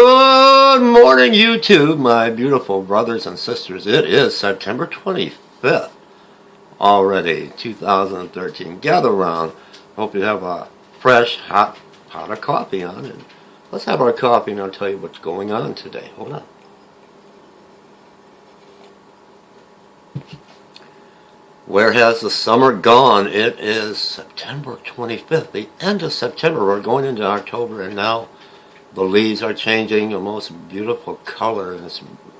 Good morning, YouTube, my beautiful brothers and sisters. It is September 25th already, 2013. Gather around. Hope you have a fresh, hot pot of coffee on. And let's have our coffee and I'll tell you what's going on today. Hold on. Where has the summer gone? It is September 25th, the end of September. We're going into October, and now the leaves are changing, a most beautiful color. And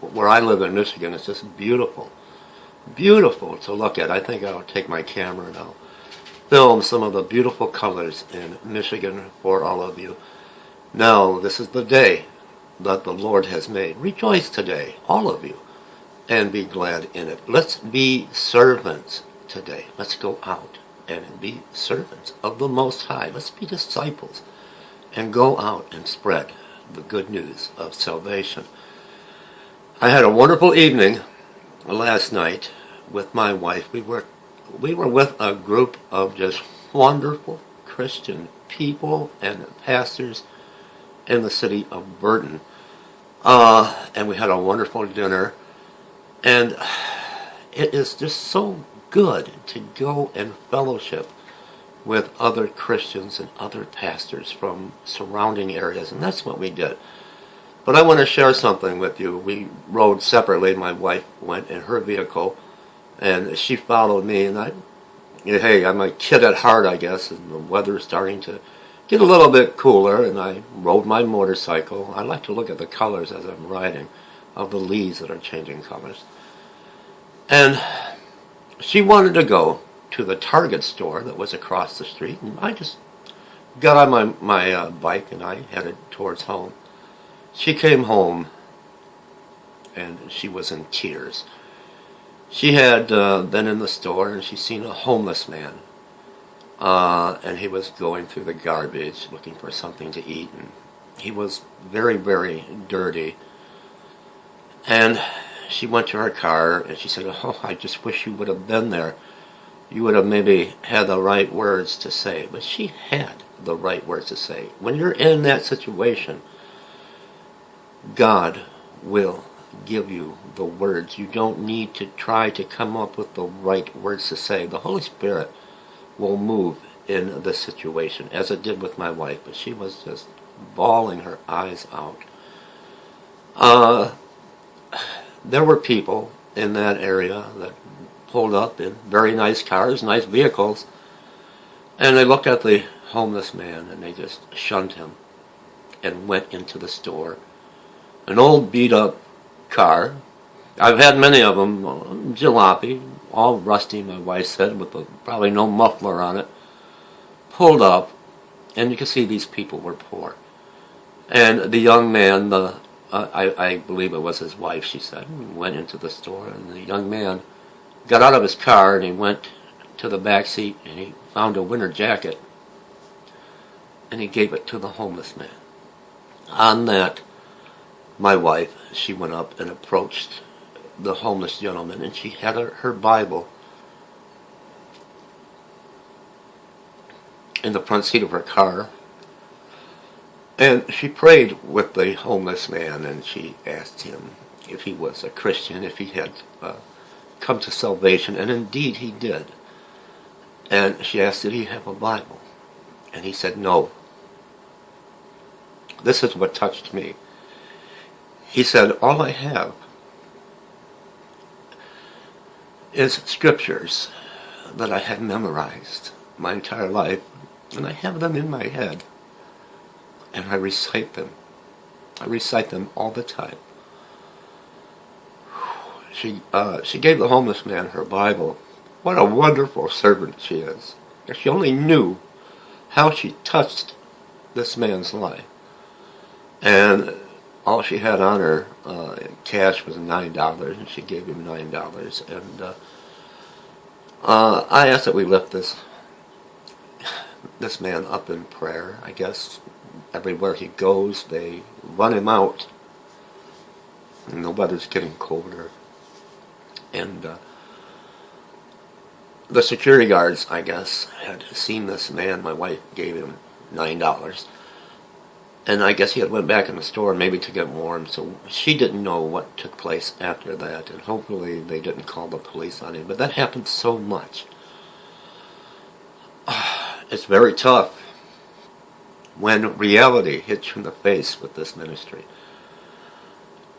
where I live in Michigan, it's just beautiful. Beautiful to look at. I think I'll take my camera and I'll film some of the beautiful colors in Michigan for all of you. Now, this is the day that the Lord has made. Rejoice today, all of you, and be glad in it. Let's be servants today. Let's go out and be servants of the Most High. Let's be disciples and go out and spread the good news of salvation. I had a wonderful evening last night with my wife. We were with a group of just wonderful Christian people and pastors in the city of Burton. And we had a wonderful dinner. And it is just so good to go and fellowship with other Christians and other pastors from surrounding areas, and that's what we did. But I want to share something with you. We rode separately. My wife went in her vehicle, and she followed me, and hey, I'm a kid at heart, I guess, and the weather's starting to get a little bit cooler, and I rode my motorcycle. I like to look at the colors as I'm riding of the leaves that are changing colors. And she wanted to go to the Target store that was across the street, and I just got on my bike and I headed towards home. She came home and she was in tears. She had been in the store and she'd seen a homeless man, and he was going through the garbage looking for something to eat, and he was very, very dirty. And she went to her car and she said, "Oh, I just wish you would have been there. You would have maybe had the right words to say." But she had the right words to say. When you're in that situation, God will give you the words. You don't need to try to come up with the right words to say. The Holy Spirit will move in the situation, as it did with my wife. But she was just bawling her eyes out. There were people in that area that pulled up in very nice cars, nice vehicles, and they looked at the homeless man and they just shunned him and went into the store. An old beat-up car. I've had many of them, jalopy, all rusty, my wife said, with probably no muffler on it, pulled up, and you can see these people were poor. And the young man, I believe it was his wife, she said, went into the store, and the young man got out of his car and he went to the back seat and he found a winter jacket and he gave it to the homeless man. On that, my wife, she went up and approached the homeless gentleman, and she had her Bible in the front seat of her car. And she prayed with the homeless man, and she asked him if he was a Christian, if he had come to salvation, and indeed he did. And she asked, did he have a Bible? And he said, no. This is what touched me. He said, all I have is scriptures that I have memorized my entire life, and I have them in my head, and I recite them. I recite them all the time. She gave the homeless man her Bible. What a wonderful servant she is. If she only knew how she touched this man's life. And all she had on her cash was $9, and she gave him $9. And I asked that we lift this man up in prayer. I guess everywhere he goes, they run him out. And the weather's getting colder. And the security guards, I guess, had seen this man. My wife gave him $9. And I guess he had went back in the store maybe to get warm, so she didn't know what took place after that, and hopefully they didn't call the police on him. But that happens so much. It's very tough when reality hits you in the face with this ministry.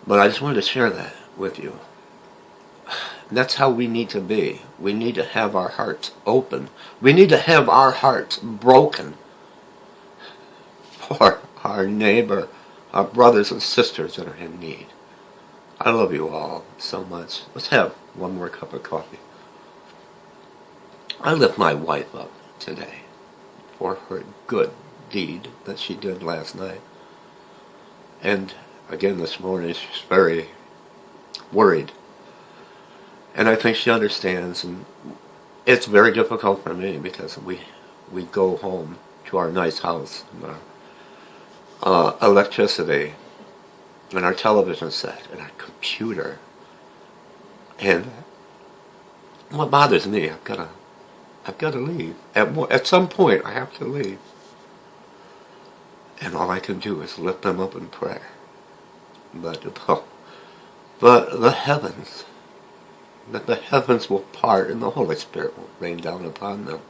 But I just wanted to share that with you. That's how we need to be. We need to have our hearts open. We need to have our hearts broken for our neighbor, our brothers and sisters that are in need. I love you all so much. Let's have one more cup of coffee. I lift my wife up today for her good deed that she did last night. And again this morning she's very worried. And I think she understands, and it's very difficult for me because we go home to our nice house and our electricity and our television set and our computer. And what bothers me, I've got to leave. At some point I have to leave. And all I can do is lift them up in prayer. But the heavens, that the heavens will part and the Holy Spirit will rain down upon them.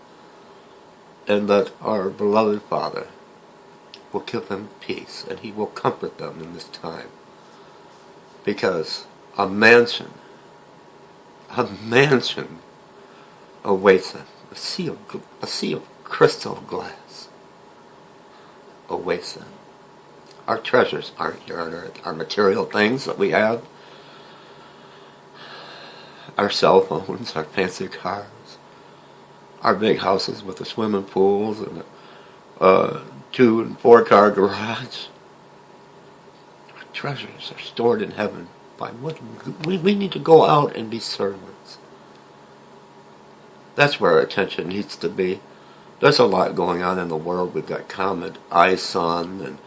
And that our beloved Father will give them peace and He will comfort them in this time. Because a mansion awaits them. A sea of crystal glass awaits them. Our treasures aren't here on earth. Our material things that we have, our cell phones, our fancy cars, our big houses with the swimming pools and the 2- and 4-car garage. Our treasures are stored in heaven. By what we need to go out and be servants. That's where our attention needs to be. There's a lot going on in the world. We've got Comet Ison, and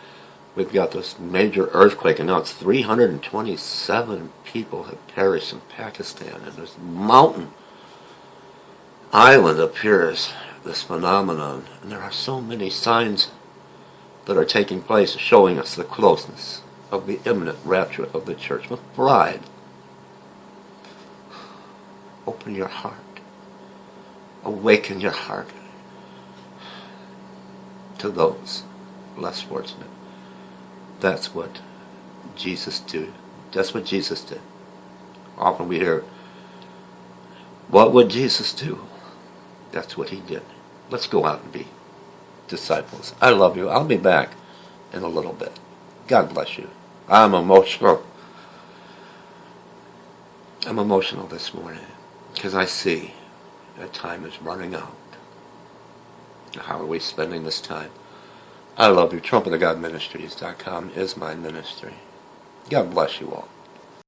we've got this major earthquake, and now it's 327 people have perished in Pakistan, and this mountain island appears, this phenomenon, and there are so many signs that are taking place showing us the closeness of the imminent rapture of the church, the bride. Open your heart. Awaken your heart to those less fortunate. That's what Jesus did. That's what Jesus did. Often we hear, what would Jesus do? That's what He did. Let's go out and be disciples. I love you. I'll be back in a little bit. God bless you. I'm emotional. I'm emotional this morning because I see that time is running out. How are we spending this time? I love you. TrumpoftheGodMinistries.com is my ministry. God bless you all.